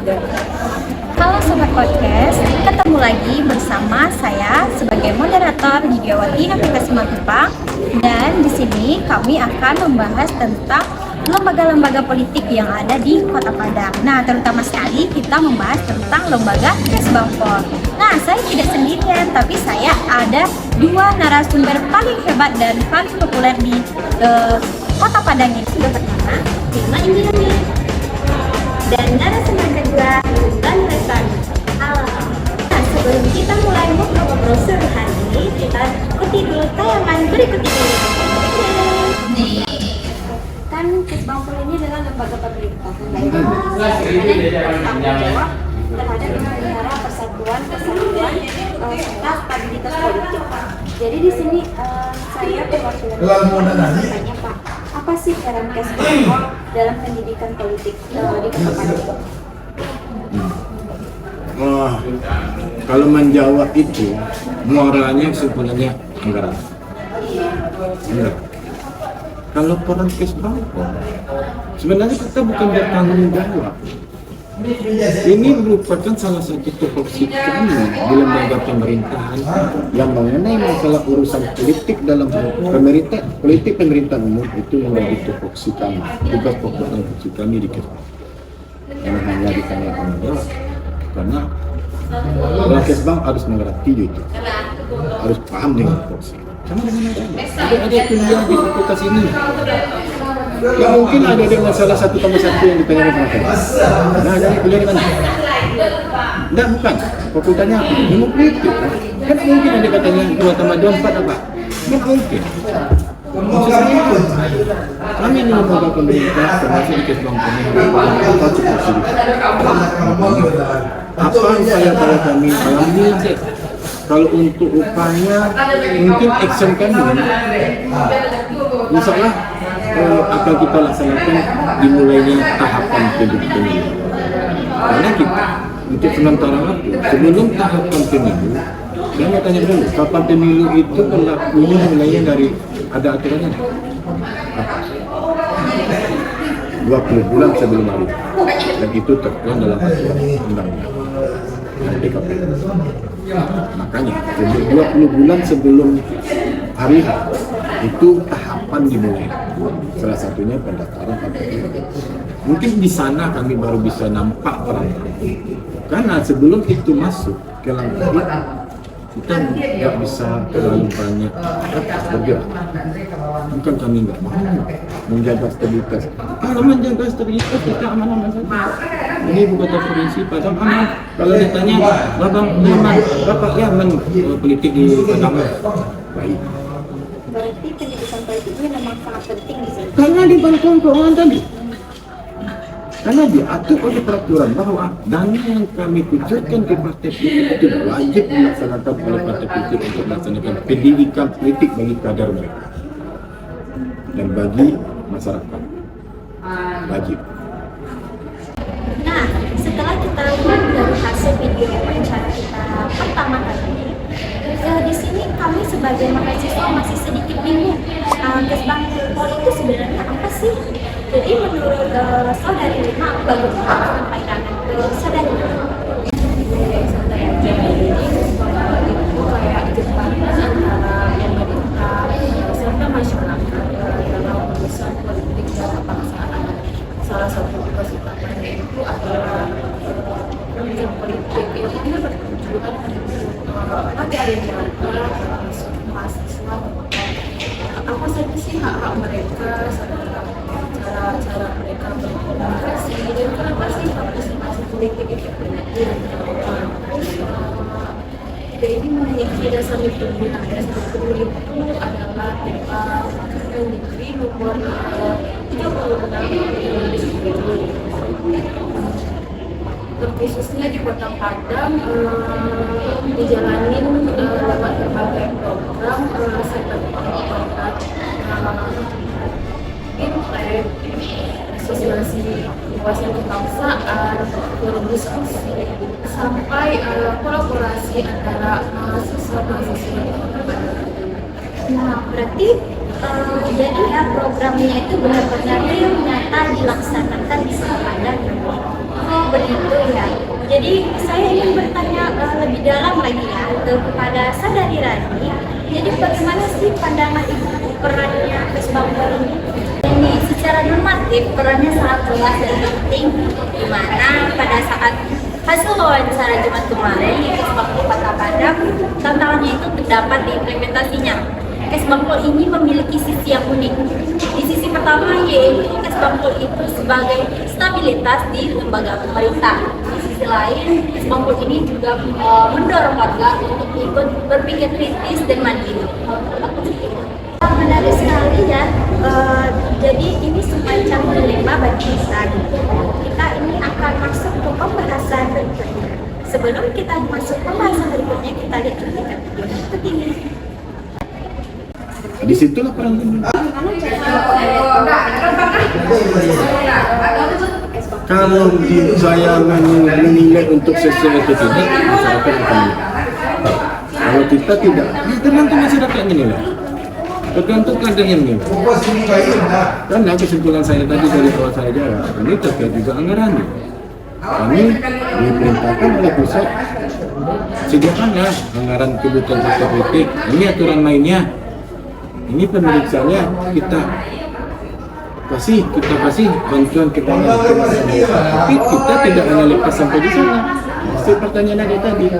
Halo Sobat Podcast, ketemu lagi bersama saya sebagai moderator Gigiawati Nafika Simatupang. Dan di sini kami akan membahas tentang lembaga-lembaga politik yang ada di Kota Padang. Nah, terutama sekali kita membahas tentang lembaga Kesbangpol. Nah, saya tidak sendirian, tapi saya ada dua narasumber paling hebat dan paling populer di Kota Padang ini. Sudah pertama, Firma Indrani. Dan narasumber kedua, Bulan Resan. Halo. Nah, sebelum kita mulai ngobrol seru hari ini, kita ikuti dulu tayangan berikut ini. Kan Kesbangpol ini adalah lembaga pemerintah yang bertanggung jawab terhadap memelihara persatuan, kesatuan, serta stabilitas politik. Jadi di sini saya perwakilan bertanya, Pak, apa sih peran Kesbangpol dalam pendidikan politik di Kota Padang? Kalau menjawab itu, moralnya sebenarnya anggaran. Benar. Kalau peran Kesbangpol, sebenarnya kita bukan bertanggung jawab. Ini merupakan salah satu tupoksi kami di lembaga pemerintahan yang mengenai masalah urusan politik dalam pemerintah, politik pemerintahan umum itu menjadi tupoksi kami, tugas pokok dan tupoksi kami di Kesbangpol. Yang hanya ditanya tanggung jawab, karena orang Kesbang harus mengerti itu, harus paham dengan tupoksi. Sama dengan ada kuliah di fakultas ini. Ya mungkin ada dengan salah satu tambah satu yang ditanyakan sama saya. Nah, dari kuliah di mana? Enggak, bukan. Fakultasnya ilmu politik. Kan mungkin ada katanya 2 tambah 2 4 apa? Nggak mungkin. Maksud saya, kami ini lembaga pemerintah termasuk di Kesbangpol ini apa tupoksi. Apa upaya kami? Alhamdulillah sih. Kalau untuk upaya, mungkin action kami, misalnya akan kita laksanakan dimulainya tahapan pemilu. Karena kita untuk sementara waktu, sebelum tahapan pemilu, saya mau tanya dulu, kapan pemilu itu berlakunya mulainya dari ada aturannya? 20 bulan sebelum hari, dan itu tertuang dalam aturan undang-undang PKPU. Makanya 20 bulan sebelum hari itu tahapan dimulai. Salah satunya pendaftaran KPU. Mungkin di sana kami baru bisa nampak peran. Karena sebelum itu masuk ke langkah itu, kita nggak bisa terlalu banyak bergerak. Bukan kami nggak mau menjaga stabilitas. Kalau menjaga stabilitas kita aman-aman saja. Ini bukan provinsi Padang aman. Kalau ditanya, Bapak Yaman politik di Padang baik. Berarti pendidikan politik ini memang sangat penting di sini. Karena di bantuan keuangan tadi. Karena diatur oleh peraturan bahwa dana yang kami kucurkan ke partai politik itu wajib dilaksanakan oleh partai politik untuk melaksanakan pendidikan politik bagi kader mereka dan bagi masyarakat. Wajib. Nah, setelah kita lihat dari hasil video wawancara kita pertama kali, di sini kami sebagai mahasiswa masih sedikit bingung. Kesbangpol itu sebenarnya apa sih? Jadi menurut saudari Lima, bagaimana sampaikan ke saudari Lima? Jadi Kesbangpol itu kayak jembatan antara pemerintah serta masyarakat dalam urusan politik dan kebangsaan. Salah satu tugas utamanya itu adalah urusan politik itu kita bertujuan agar termasuk mahasiswa apa saja sih hak-hak mereka, cara mereka berkomunikasi, dan kenapa sih partisipasi politik itu penting. Jadi mengenai dasar penggunaan dasar peduli itu adalah Permen Negeri nomor 36 tahun 2010. Terkhususnya di Kota Padang dijalanin lewat berbagai program seperti Intek, sosialisasi wawasan kebangsaan, berdiskusi, sampai kolaborasi antara mahasiswa-mahasiswa. Nah, berarti jadi ya programnya itu benar-benar real nyata dilaksanakan di Kota Padang. Oh begitu ya. Jadi saya ingin bertanya lebih dalam lagi ya kepada Saudari Rani. Jadi bagaimana sih pandangan ibu perannya Kesbangpol ini? Ini secara normatif perannya sangat jelas dan penting, di mana pada saat hasil wawancara Jumat kemarin di Kesbangpol Kota Padang, tantangannya itu terdapat di implementasinya. Kesbangpol ini memiliki sisi yang unik. Di sisi pertama yaitu Kesbangpol itu sebagai stabilitas di lembaga pemerintah. Di sisi lain, Kesbangpol ini juga mendorong warga untuk ikut berpikir kritis dan mandiri. Menarik sekali ya. Jadi ini semacam dilema bagi kita. Kita ini akan masuk ke pembahasan berikutnya. Sebelum kita masuk pembahasan berikutnya, kita lihat dulu video berikut ini. Di situlah peran kami. Kalau saya menilai untuk sesuai atau tidak, masyarakat akan menilai. Kalau kita tidak, tergantung masyarakat menilai. Tergantung kader yang menilai. Karena kesimpulan saya tadi dari awal saya jawab, ini terkait juga anggaran. Kami diperintahkan oleh pusat, sediakanlah anggaran kebutuhan sektor politik. Ini aturan mainnya. Ini pemeriksaannya kita kasih bantuan kepada tapi kita tidak hanya lepas sampai di sana. Seperti pertanyaan ada tadi,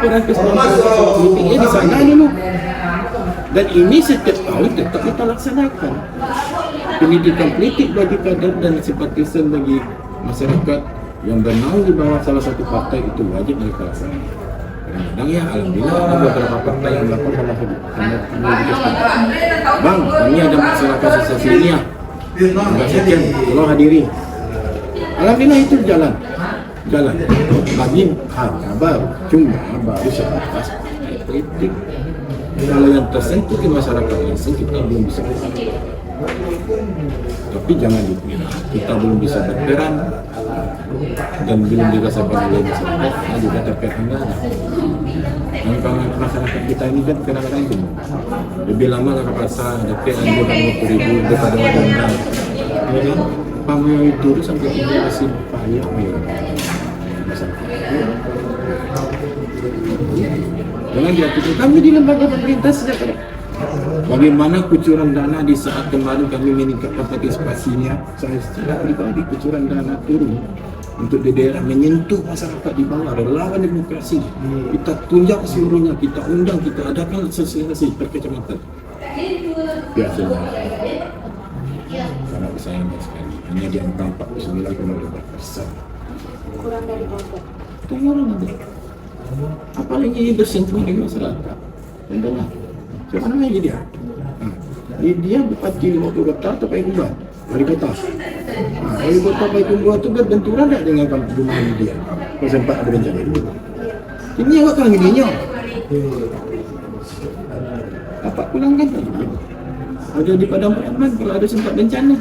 peran Kesbangpol ini di sana dulu, dan ini setiap tahun tetap kita laksanakan. Pendidikan politik bagi kader dan simpatisan bagi masyarakat yang bernaung di bawah salah satu partai itu wajib mereka laksanakan. Kadang ya, alhamdulillah ada beberapa partai yang melakukan Bang, ini ada masalah kasus ini ya. Enggak sekian, lo hadiri. Alhamdulillah itu jalan. Bagi hanya baru sebatas politik. Kalau yang tersentuh di masyarakat langsung kita belum bisa berperan. Tapi jangan dikira kita belum bisa berperan dan belum dirasakan oleh masyarakat, juga terkait anggaran. Dan kalau masyarakat kita ini kan kadang-kadang itu lebih lama lah kepasa, tapi anjuran 50.000 daripada wadana. Ya kan, pameo itu sampai ini masih payah masyarakat. Jangan diatur. Kami di lembaga pemerintah sejak bagaimana kucuran dana di saat kemarin kami meningkatkan partisipasinya, saya secara pribadi kucuran dana turun untuk di daerah menyentuh masyarakat di bawah, relawan demokrasi. Kita tunjuk seluruhnya, kita undang, kita adakan sosialisasi per kecamatan. Biasanya sangat disayangkan sekali, hanya di angka 49,2%. Kurang dari kelompok. Turun nanti. Apalagi bersentuhan dengan masyarakat. Entahlah. Siapa namanya dia? Dia bupati waktu kota atau Pak Ibu wali kota. Wali kota Pak Ibu itu berbenturan tak dengan rumah dia? Kalau sempat ada bencana itu. Ini awak kan gininya. Apa pulang kan? Ada di Padang Peraman kalau ada sempat bencana.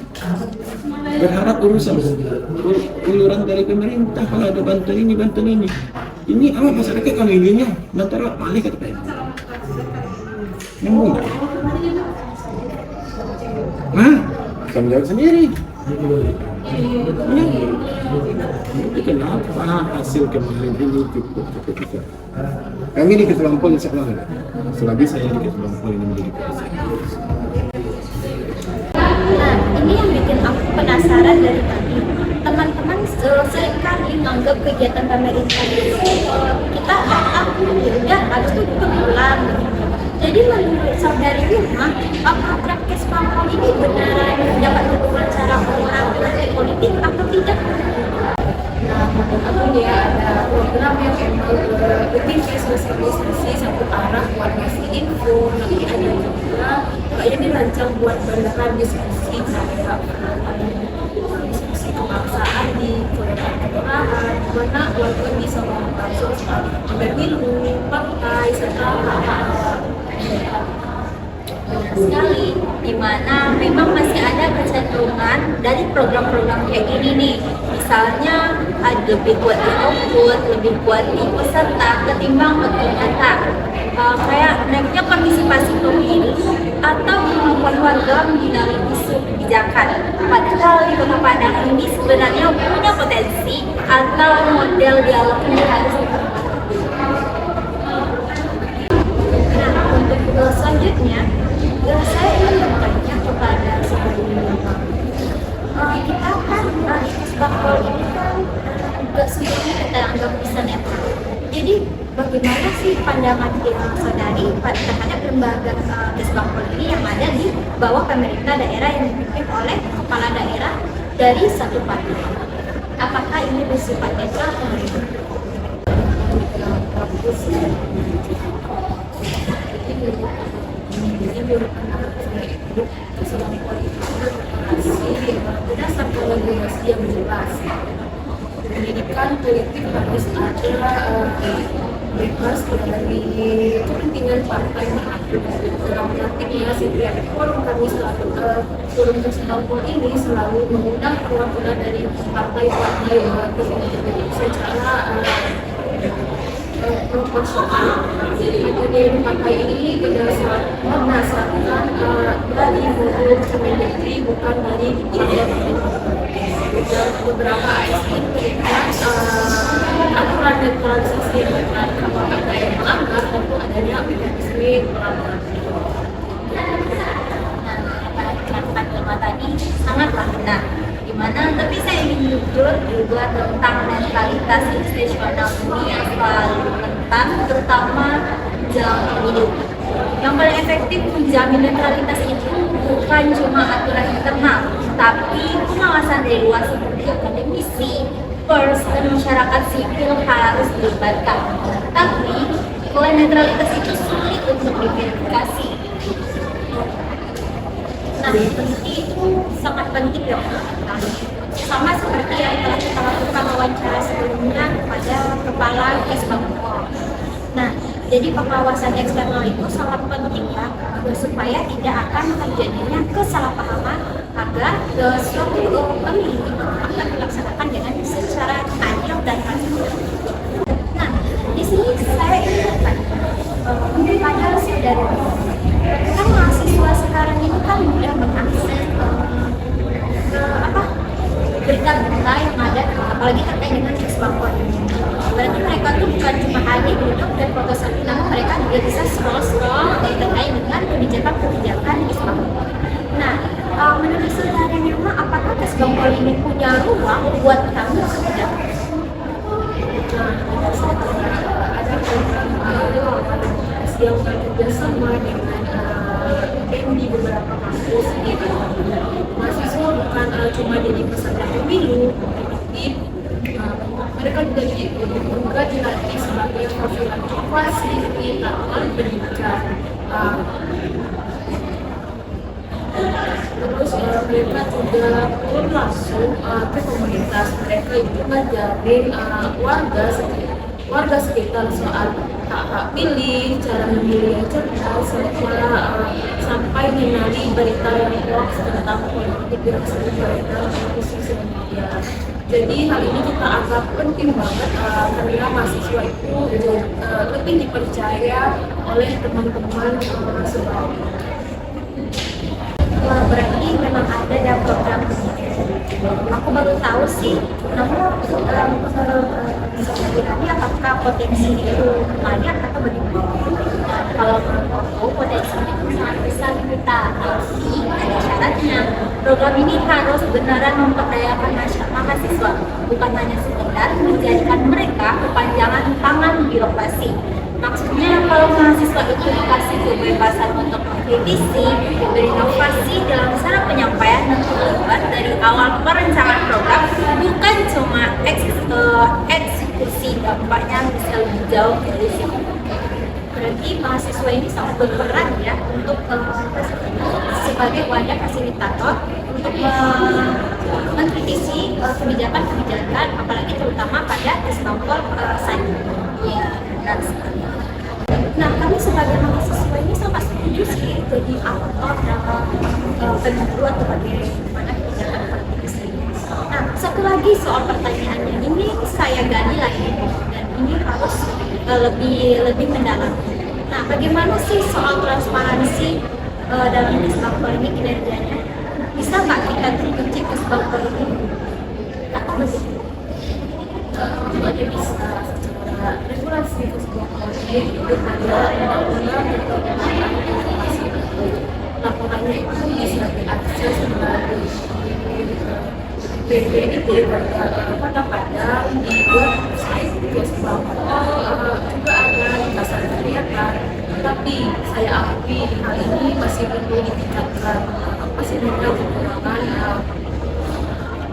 Berharap urusan uluran dari pemerintah kalau ada bantuan ini. Ini awak masyarakat kan gininya. Nanti awak balik kata Pak Ibu. Nyambung nggak? Saya menjawab sendiri. Itu kenapa hasil kemarin ini cukup besar? Kami di Kesbangpol insya Allah, selagi saya di Kesbangpol ini menjadi presiden. Nah, ini yang bikin aku penasaran dari tadi. Teman-teman seringkali menganggap kegiatan pemerintah itu kita ya habis itu kita pulang. Jadi menurut saudari Wilma, program Kesbangpol ini beneran dapat dukungan secara orang politik atau tidak? Nah, menurut aku dia ada program yang emang lebih sosialisasi satu arah buat ngasih info, nanti ada juga kayaknya dirancang buat beneran diskusi kayak diskusi kebangsaan di kelurahan, mana warga bisa mengakses pemilu, partai, serta Benar sekali, di mana memang masih ada kecenderungan dari program-program kayak gini nih. misalnya ada lebih kuat di output, lebih kuat di peserta ketimbang untuk data. Kayak naiknya partisipasi pemilu atau kemampuan warga mengenali isu kebijakan. Padahal di Kota Padang ini sebenarnya punya potensi atau model dialog ini harus diperbaiki. Nah, untuk selanjutnya, saya ingin bertanya kepada sebelumnya. Kita kan Kesbangpol ini kan nggak semuanya kita anggap bisa netral. Jadi bagaimana sih pandangan saudari terhadap lembaga Kesbangpol ini yang ada di bawah pemerintah daerah yang dipimpin oleh kepala daerah dari satu partai? Apakah ini bersifat netral atau tidak? Berdasarkan regulasi yang jelas, pendidikan politik harus ada bebas dari kepentingan partai manapun. Dalam praktiknya setiap forum kami selalu forum Kesbangpol ini selalu mengundang perwakilan dari partai-partai secara proporsional. Jadi partai ini berdasarkan dari forum Kemendagri, bukan dari dan beberapa ASN memberikan aturan netralisasi dengan kata yang melanggar tentu adanya mekanisme pelanggaran. Kalimat tadi sangatlah benar. Dimana tapi saya ingin jujur juga tentang netralitas institusional ini yang selalu rentan, terutama dalam pemilu. Yang paling efektif menjamin netralitas itu bukan cuma aturan internal, tapi pengawasan dari luar seperti akademisi, pers, dan masyarakat sipil harus dilibatkan. Tapi klaim netralitas itu sulit untuk diverifikasi. Nah, itu sangat penting ya, sama seperti yang telah kita lakukan wawancara sebelumnya kepada kepala Kesbangpol. Nah, jadi pengawasan eksternal itu sangat penting ya, supaya tidak akan terjadinya kesalahpahaman agar suatu pemilu akan dilaksanakan dengan secara adil dan transparan. Nah, di sini saya ingin pada saudara, kan mahasiswa sekarang ini kan mudah mengakses berita-berita yang ada, apalagi terkait dengan Kesbangpol ini. Berarti mereka tuh bukan cuma hanya duduk dan foto selfie, namun mereka juga bisa scroll-scroll terkait dengan kebijakan-kebijakan Kesbangpol. Nah, menurut saudara Nirma, apakah Kesbangpol ini punya ruang buat kami sudah? Yang bekerjasama dengan BEM di beberapa kampus gitu. Mahasiswa bukan cuma jadi peserta pemilu, tapi mereka juga dilatih sebagai profil advokasi di tahapan pendidikan. Terus mereka juga turun langsung ke komunitas. Mereka itu ngajarin warga sekitar soal hak pilih, cara memilih yang cerdas, sampai mengenali berita yang hoax tentang politik yang sering beredar di sosial media. Jadi hal ini kita anggap penting banget karena mahasiswa itu lebih dipercaya oleh teman-teman sebelumnya. Berarti memang ada ya program begini. Aku baru tahu sih, namun sebenarnya apakah potensi itu banyak atau bagaimana? Kalau menurut aku potensi itu sangat besar kita, tapi ada syaratnya. Program ini harus beneran memperdayakan mahasiswa, bukan hanya sekedar menjadikan mereka kepanjangan tangan birokrasi. Maksudnya kalau mahasiswa itu dikasih kebebasan untuk mengkritisi, berinovasi dalam cara penyampaian dan terlibat dari awal perencanaan program, bukan cuma eksekusi, dampaknya bisa lebih jauh dari situ. Berarti mahasiswa ini sangat berperan ya untuk sebagai wadah fasilitator untuk mengkritisi kebijakan-kebijakan, apalagi terutama pada Kesbangpol saja. Nah, kami sebagai mahasiswa ini sangat setuju sih jadi aktor dalam penentuan atau bagaimana kebijakan politik ini. Nah, satu lagi soal pertanyaannya ini saya gali lagi dan ini harus lebih mendalam. Nah, bagaimana sih soal transparansi dalam Kesbangpol ini kinerjanya? Bisa nggak kita teruji Kesbangpol ini? Apa begitu? Hanya bisa secara regulasi Kesbangpol ini itu pada undang-undang tentang informasi. Laporannya itu bisa diakses melalui BPID pada di website Kesbangpol juga ada di pasar kelihatan. Tapi saya akui hal ini masih perlu ditingkatkan, masih ada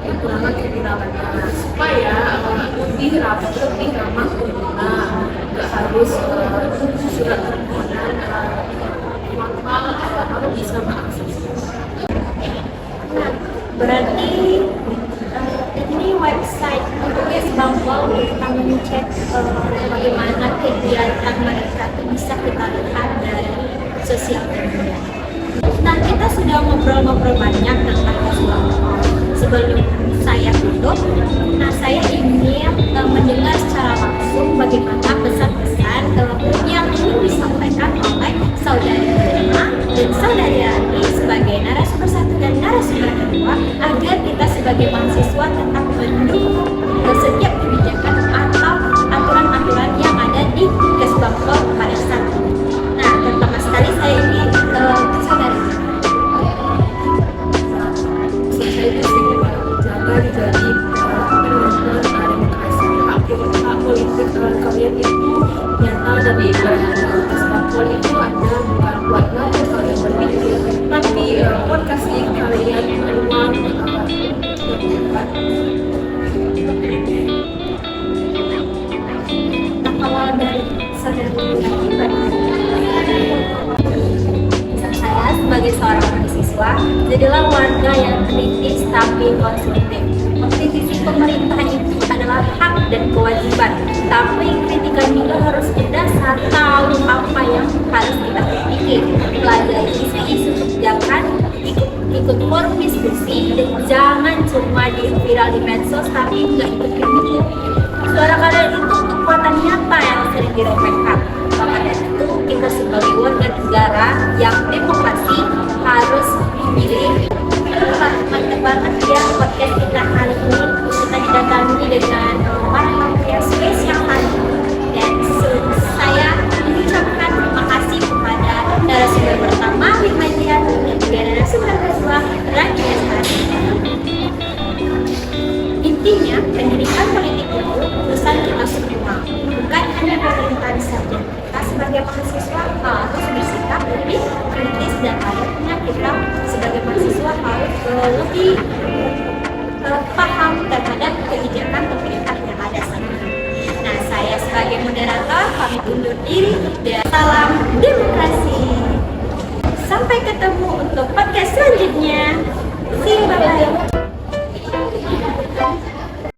kekurangannya supaya lebih ramah pengguna, nggak harus surat permohonan manual harus bisa mengakses. Nah, berarti ini website untuk Kesbangpol kita mengecek bagaimana kegiatan mereka itu bisa kita lihat dari sosial media. Nah, kita sudah ngobrol-ngobrol banyak tentang Kesbangpol. Sebelum saya tutup, nah saya ingin mendengar secara langsung bagaimana pesan-pesan yang ingin disampaikan oleh saudari Irma dan saudari Rani sebagai narasumber satu dan narasumber kedua agar kita sebagai mahasiswa tetap mendukung setiap kebijakan atau aturan-aturan yang ada di Kesbangpol pada saat ini. Nah, pertama sekali saya ingin saudari Saya itu jaga jadi benar-benar demokrasi, hak politik kalian itu nyata dan Kesbangpol itu ada bukan buat kalian berpikir, tapi buat kasih kalian ruang berdebat. nah, awal dari saudari saya sebagai seorang mahasiswa, jadilah warga yang kritis tapi konstruktif. Mengkritisi pemerintah itu adalah hak dan kewajiban, tapi kritikan juga harus berdasar tahu apa yang harus kita kritiki, pelajari isu-isu kebijakan, ikut forum diskusi, dan jangan cuma di viral di medsos tapi nggak ikut kritik. Suara kalian itu kekuatan nyata yang sering diremehkan. Maka dari itu kita sebagai warga negara yang demokrasi harus memilih. Itulah mantap banget ya podcast kita kali ini. Kita didatangi dengan orang yang spesial hari ini. Dan saya mengucapkan terima kasih kepada narasumber pertama Irma Jiani dan juga narasumber kedua Rani Estari. Intinya, pendidikan politik itu urusan kita semua, bukan hanya pemerintahan saja. Kita sebagai mahasiswa harus bersikap lebih kritis dan layaknya kita sebagai mahasiswa harus lebih paham terhadap kebijakan pemerintah yang ada saat ini. Nah, saya sebagai moderator pamit undur diri dan salam demokrasi. Sampai ketemu untuk podcast selanjutnya. See you, bye-bye.